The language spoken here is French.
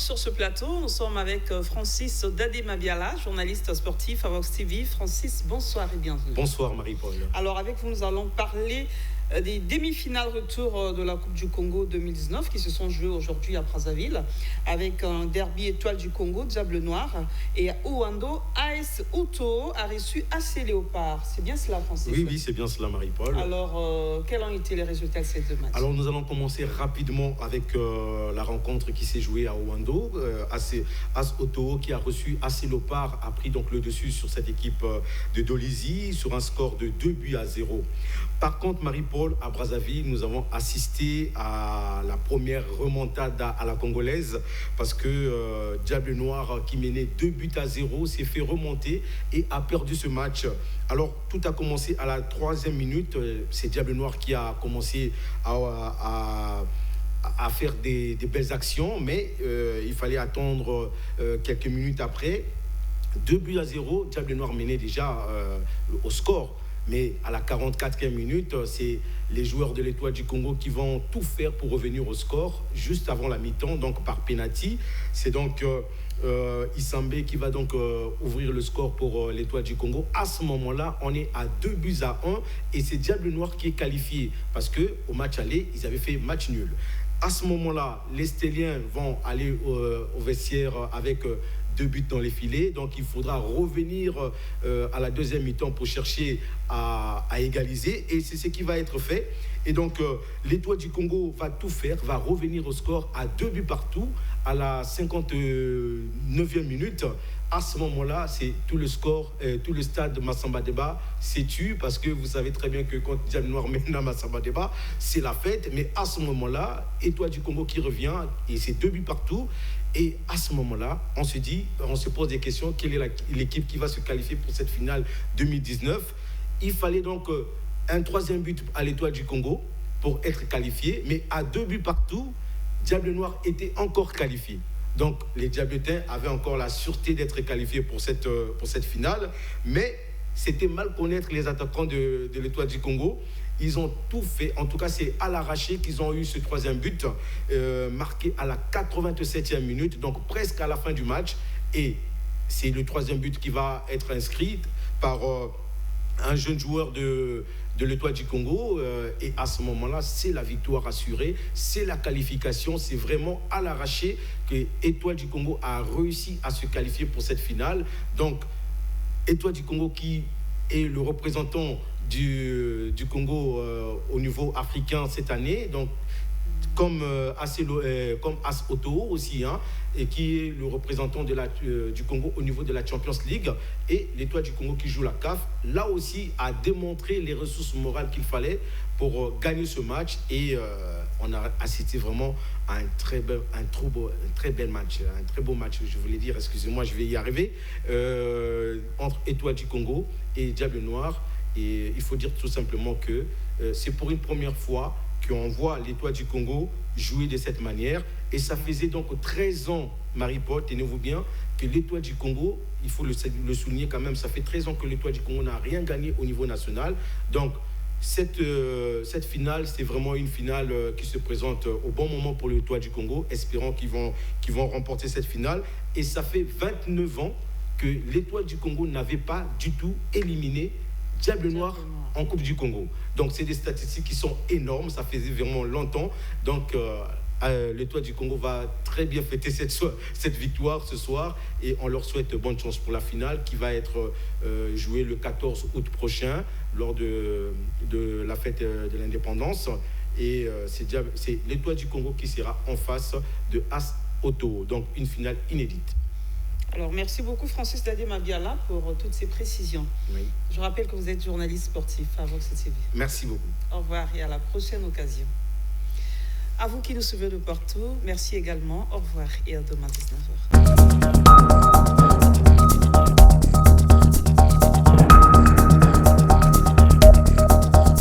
sur ce plateau. Nous sommes avec Francis Dadé-Mabiala, journaliste sportif à Vox TV. Francis, bonsoir et bienvenue. Bonsoir Marie-Paul. Alors avec vous, nous allons parler des demi-finales retour de la Coupe du Congo 2019 qui se sont jouées aujourd'hui à Brazzaville avec un derby étoile du Congo, Diable Noir, et à Ouando, AS Otoo a reçu AC Léopard. C'est bien cela, Francis? Oui, c'est bien cela, Marie-Paul. Alors, quels ont été les résultats de ces deux matchs? Alors, nous allons commencer rapidement avec la rencontre qui s'est jouée à Ouando. AS Otoo qui a reçu AC Léopard a pris donc le dessus sur cette équipe de Dolisie sur un score de 2-0. Par contre, Marie-Paul, à Brazzaville, nous avons assisté à la première remontada à la congolaise parce que Diable Noir, qui menait 2-0, s'est fait remonter et a perdu ce match. Alors, tout a commencé à la 3e minute. C'est Diable Noir qui a commencé à faire des belles actions, mais il fallait attendre quelques minutes après. 2-0, Diable Noir menait déjà au score. Mais à la 44e minute, c'est les joueurs de l'Étoile du Congo qui vont tout faire pour revenir au score juste avant la mi-temps, donc par penalty. C'est donc Isambé qui va donc ouvrir le score pour l'Étoile du Congo. À ce moment-là, on est à 2-1 et c'est Diable Noir qui est qualifié parce qu'au match aller, ils avaient fait match nul. À ce moment-là, les Stéliens vont aller au vestiaire avec 2 buts dans les filets. Donc, il faudra revenir à la 2e mi-temps pour chercher à égaliser. Et c'est ce qui va être fait. Et donc, l'Étoile du Congo va tout faire, va revenir au score à 2 buts partout à la 59e minute. À ce moment-là, c'est tout le score, tout le stade de Massamba Débat s'étue parce que vous savez très bien que quand Diable Noir mène à Massamba Débat, c'est la fête. Mais à ce moment-là, Étoile du Congo qui revient et c'est 2 buts partout. Et à ce moment-là, on se pose des questions. Quelle est l'équipe qui va se qualifier pour cette finale 2019? Il fallait donc un 3e but à l'Étoile du Congo pour être qualifié. Mais à 2 buts partout, Diable Noir était encore qualifié. Donc, les Diabletins avaient encore la sûreté d'être qualifiés pour cette finale. Mais c'était mal connaître les attaquants de l'Étoile du Congo. Ils ont tout fait. En tout cas, c'est à l'arraché qu'ils ont eu ce 3e but, marqué à la 87e minute, donc presque à la fin du match. Et c'est le 3e but qui va être inscrit par un jeune joueur de l'Étoile du Congo. Et à ce moment-là, c'est la victoire assurée, c'est la qualification. C'est vraiment à l'arraché que l'Étoile du Congo a réussi à se qualifier pour cette finale. Donc, Étoile du Congo qui est le représentant du Congo au niveau africain cette année, donc comme AS Otoo aussi, hein, et qui est le représentant du Congo au niveau de la Champions League, et l'Étoile du Congo qui joue la CAF, là aussi a démontré les ressources morales qu'il fallait pour gagner ce match, et on a assisté vraiment à un très bel match, un très beau match, je voulais dire, excusez-moi, je vais y arriver, entre Étoile du Congo et Diable Noir. Et il faut dire tout simplement que c'est pour une première fois qu'on voit l'Étoile du Congo jouer de cette manière. Et ça faisait donc 13 ans, Marie-Paul, tenez-vous bien, que l'Étoile du Congo, il faut le souligner quand même, ça fait 13 ans que l'Étoile du Congo n'a rien gagné au niveau national. Donc, cette finale, c'est vraiment une finale qui se présente au bon moment pour l'Étoile du Congo. Espérons qu'ils vont remporter cette finale. Et ça fait 29 ans que l'Étoile du Congo n'avait pas du tout éliminé Diable Noir en Coupe du Congo. Donc, c'est des statistiques qui sont énormes. Ça faisait vraiment longtemps. Donc, l'Étoile du Congo va très bien fêter cette victoire ce soir. Et on leur souhaite bonne chance pour la finale qui va être jouée le 14 août prochain lors de la fête de l'indépendance. Et c'est l'Étoile du Congo qui sera en face de AS Otoo. Donc, une finale inédite. Alors, merci beaucoup Francis Dadé-Mabiala pour toutes ces précisions. Oui. Je rappelle que vous êtes journaliste sportif à Vox TV. Merci beaucoup. Au revoir et à la prochaine occasion. À vous qui nous suivez de partout, merci également. Au revoir et à demain 19h.